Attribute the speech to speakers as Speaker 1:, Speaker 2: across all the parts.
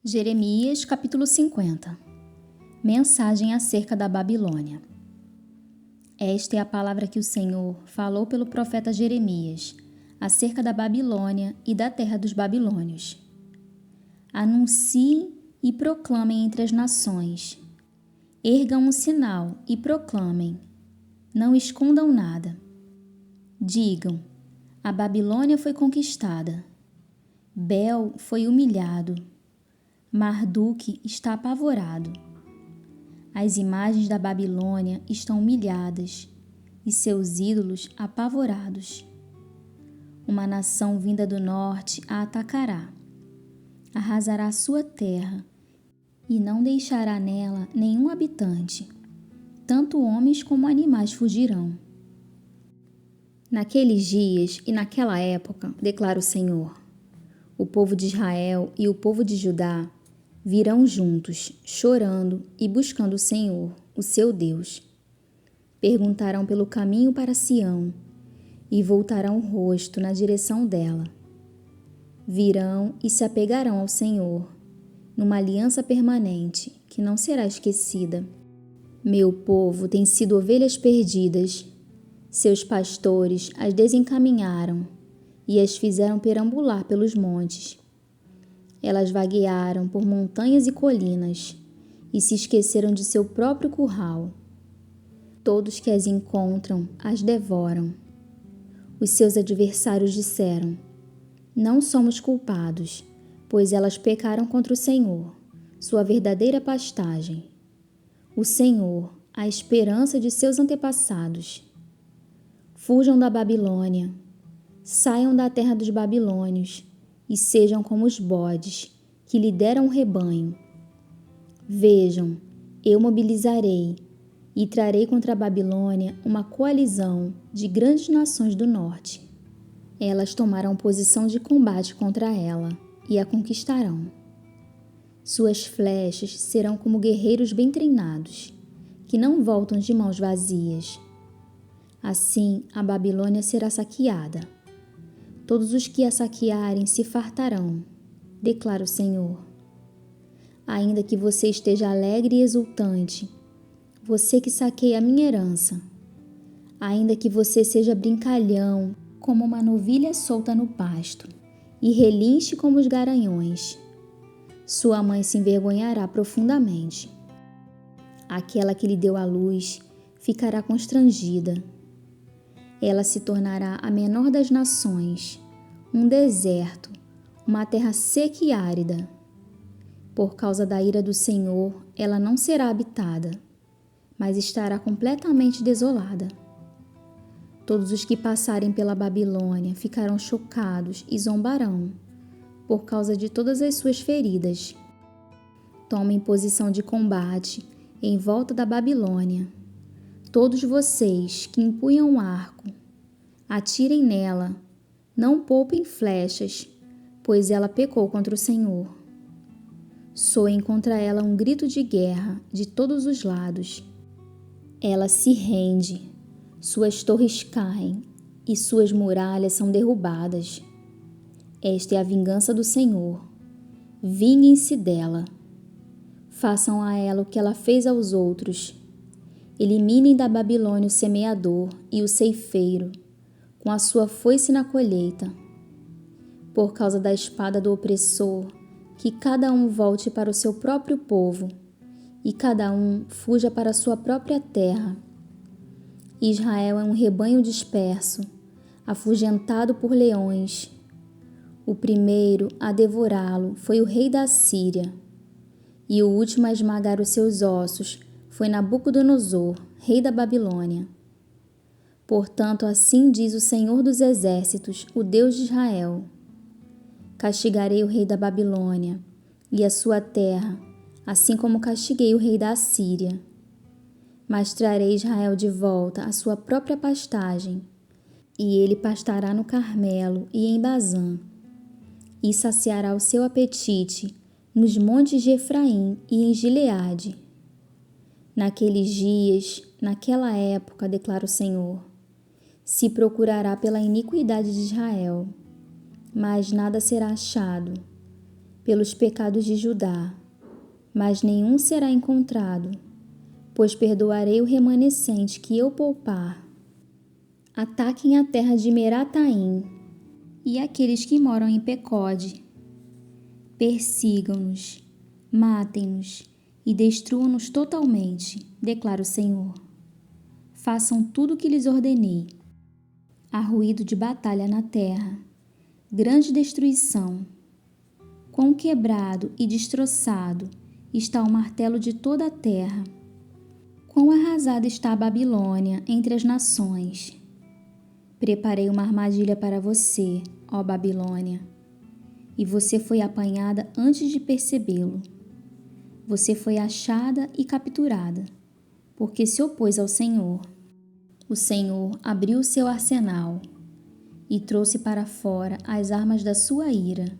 Speaker 1: Jeremias, capítulo 50. Mensagem acerca da Babilônia. Esta é a palavra que o Senhor falou pelo profeta Jeremias, acerca da Babilônia e da terra dos babilônios. Anunciem e proclamem entre as nações. Ergam um sinal e proclamem. Não escondam nada. Digam: a Babilônia foi conquistada. Bel foi humilhado. Marduk está apavorado. As imagens da Babilônia estão humilhadas e seus ídolos apavorados. Uma nação vinda do norte a atacará, arrasará sua terra e não deixará nela nenhum habitante. Tanto homens como animais fugirão. Naqueles dias e naquela época, declara o Senhor, o povo de Israel e o povo de Judá virão juntos, chorando e buscando o Senhor, o seu Deus. Perguntarão pelo caminho para Sião e voltarão o rosto na direção dela. Virão e se apegarão ao Senhor, numa aliança permanente que não será esquecida. Meu povo tem sido ovelhas perdidas. Seus pastores as desencaminharam e as fizeram perambular pelos montes. Elas vaguearam por montanhas e colinas e se esqueceram de seu próprio curral. Todos que as encontram as devoram. Os seus adversários disseram: não somos culpados, pois elas pecaram contra o Senhor, sua verdadeira pastagem. O Senhor, a esperança de seus antepassados. Fujam da Babilônia, saiam da terra dos babilônios, e sejam como os bodes que lideram o rebanho. Vejam, eu mobilizarei e trarei contra a Babilônia uma coalizão de grandes nações do norte. Elas tomarão posição de combate contra ela e a conquistarão. Suas flechas serão como guerreiros bem treinados, que não voltam de mãos vazias. Assim, a Babilônia será saqueada. Todos os que a saquearem se fartarão, declara o Senhor. Ainda que você esteja alegre e exultante, você que saqueia a minha herança, ainda que você seja brincalhão como uma novilha solta no pasto e relinche como os garanhões, sua mãe se envergonhará profundamente. Aquela que lhe deu a luz ficará constrangida. Ela se tornará a menor das nações, um deserto, uma terra seca e árida. Por causa da ira do Senhor, ela não será habitada, mas estará completamente desolada. Todos os que passarem pela Babilônia ficarão chocados e zombarão, por causa de todas as suas feridas. Tomem posição de combate em volta da Babilônia. Todos vocês que empunham um arco, atirem nela, não poupem flechas, pois ela pecou contra o Senhor. Soem contra ela um grito de guerra de todos os lados. Ela se rende, suas torres caem e suas muralhas são derrubadas. Esta é a vingança do Senhor. Vinguem-se dela. Façam a ela o que ela fez aos outros. Eliminem da Babilônia o semeador e o ceifeiro, com a sua foice na colheita. Por causa da espada do opressor, que cada um volte para o seu próprio povo, e cada um fuja para a sua própria terra. Israel é um rebanho disperso, afugentado por leões. O primeiro a devorá-lo foi o rei da Assíria, e o último a esmagar os seus ossos foi Nabucodonosor, rei da Babilônia. Portanto, assim diz o Senhor dos Exércitos, o Deus de Israel: castigarei o rei da Babilônia e a sua terra, assim como castiguei o rei da Assíria. Mas trarei Israel de volta à sua própria pastagem, e ele pastará no Carmelo e em Bazã, e saciará o seu apetite nos montes de Efraim e em Gileade. Naqueles dias, naquela época, declara o Senhor, se procurará pela iniquidade de Israel, mas nada será achado. pelos pecados de Judá, mas nenhum será encontrado, pois perdoarei o remanescente que eu poupar. Ataquem a terra de Merataim e aqueles que moram em Pecode. Persigam-nos, matem-nos e destruam-nos totalmente, declara o Senhor. Façam tudo o que lhes ordenei. Há ruído de batalha na terra, grande destruição. Quão quebrado e destroçado está o martelo de toda a terra. Quão arrasada está a Babilônia entre as nações. Preparei uma armadilha para você, ó Babilônia, e você foi apanhada antes de percebê-lo. Você foi achada e capturada, porque se opôs ao Senhor. O Senhor abriu o seu arsenal e trouxe para fora as armas da sua ira,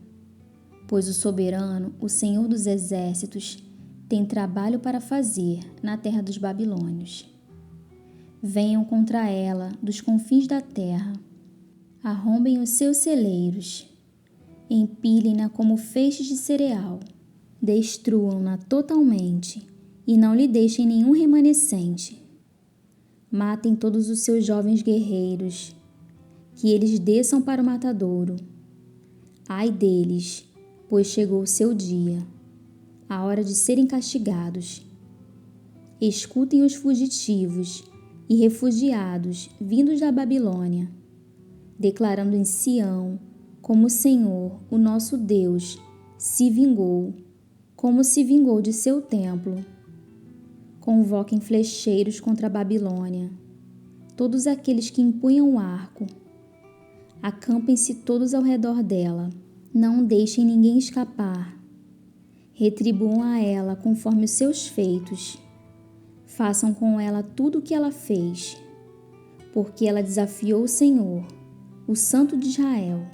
Speaker 1: pois o soberano, o Senhor dos exércitos, tem trabalho para fazer na terra dos babilônios. Venham contra ela dos confins da terra, arrombem os seus celeiros, empilhem-na como feixes de cereal, destruam-na totalmente e não lhe deixem nenhum remanescente. Matem todos os seus jovens guerreiros, que eles desçam para o matadouro. Ai deles, pois chegou o seu dia, a hora de serem castigados. Escutem os fugitivos e refugiados vindos da Babilônia, declarando em Sião como o Senhor, o nosso Deus, se vingou, como se vingou de seu templo. Convoquem flecheiros contra a Babilônia, todos aqueles que empunham o arco. Acampem-se todos ao redor dela, não deixem ninguém escapar. Retribuam a ela conforme os seus feitos. Façam com ela tudo o que ela fez, porque ela desafiou o Senhor, o Santo de Israel.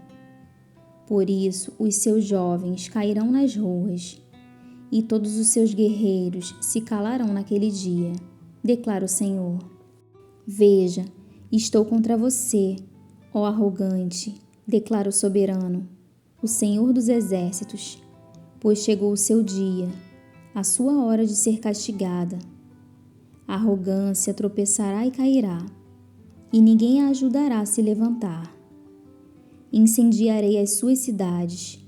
Speaker 1: Por isso os seus jovens cairão nas ruas, e todos os seus guerreiros se calarão naquele dia, declara o Senhor. Veja, estou contra você, ó arrogante, declara o soberano, o Senhor dos exércitos, pois chegou o seu dia, a sua hora de ser castigada. A arrogância tropeçará e cairá, e ninguém a ajudará a se levantar. Incendiarei as suas cidades,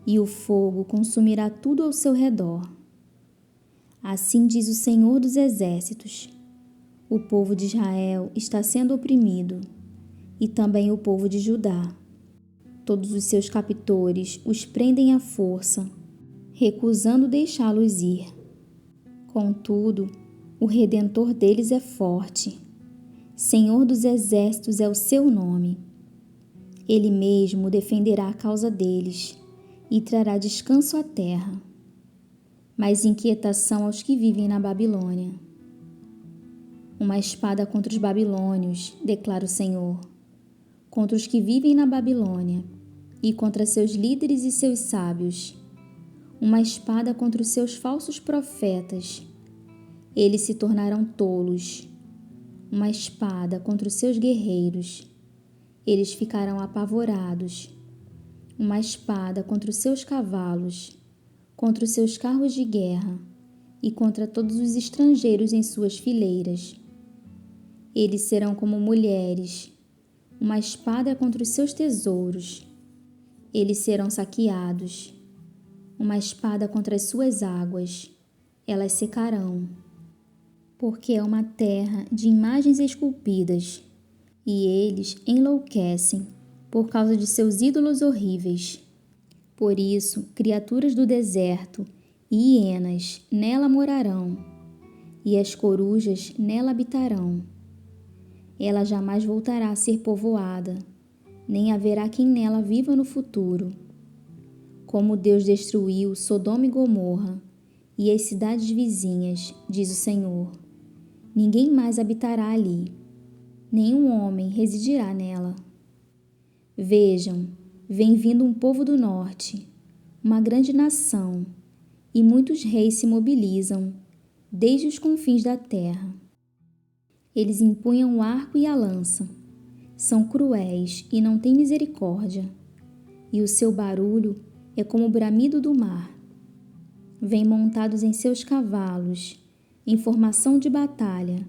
Speaker 1: e o fogo consumirá tudo ao seu redor. Assim diz o Senhor dos exércitos: o povo de Israel está sendo oprimido, e também o povo de Judá. Todos os seus captores os prendem à força, recusando deixá-los ir. Contudo, o Redentor deles é forte. Senhor dos exércitos é o seu nome. Ele mesmo defenderá a causa deles e trará descanso à terra, mas inquietação aos que vivem na Babilônia. Uma espada contra os babilônios, declara o Senhor, contra os que vivem na Babilônia e contra seus líderes e seus sábios. Uma espada contra os seus falsos profetas. Eles se tornarão tolos. Uma espada contra os seus guerreiros. Eles ficarão apavorados. Uma espada contra os seus cavalos, contra os seus carros de guerra e contra todos os estrangeiros em suas fileiras. Eles serão como mulheres, uma espada contra os seus tesouros. Eles serão saqueados, uma espada contra as suas águas. Elas secarão, porque é uma terra de imagens esculpidas, e eles enlouquecem por causa de seus ídolos horríveis. Por isso, criaturas do deserto e hienas nela morarão, e as corujas nela habitarão. Ela jamais voltará a ser povoada, nem haverá quem nela viva no futuro. Como Deus destruiu Sodoma e Gomorra e as cidades vizinhas, diz o Senhor, ninguém mais habitará ali, nenhum homem residirá nela. Vejam, vem vindo um povo do norte, uma grande nação, e muitos reis se mobilizam, desde os confins da terra. Eles empunham o arco e a lança, são cruéis e não têm misericórdia, e o seu barulho é como o bramido do mar. Vêm montados em seus cavalos, em formação de batalha,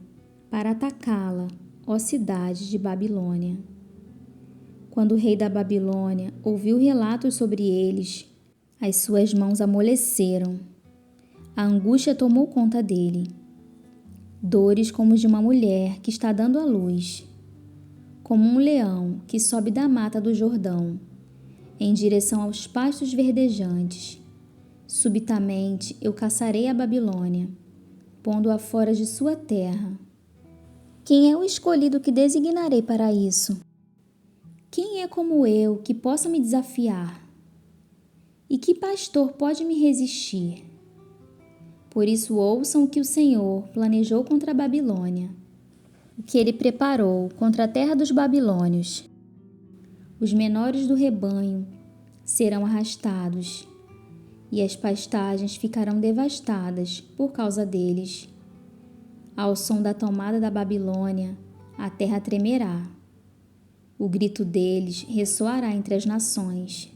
Speaker 1: para atacá-la, ó cidade de Babilônia. Quando o rei da Babilônia ouviu relatos sobre eles, as suas mãos amoleceram. A angústia tomou conta dele. Dores como de uma mulher que está dando à luz, como um leão que sobe da mata do Jordão, em direção aos pastos verdejantes. Subitamente eu caçarei a Babilônia, pondo-a fora de sua terra. Quem é o escolhido que designarei para isso? Quem é como eu que possa me desafiar? E que pastor pode me resistir? Por isso ouçam o que o Senhor planejou contra a Babilônia, o que ele preparou contra a terra dos babilônios. Os menores do rebanho serão arrastados, e as pastagens ficarão devastadas por causa deles. Ao som da tomada da Babilônia, a terra tremerá. O grito deles ressoará entre as nações.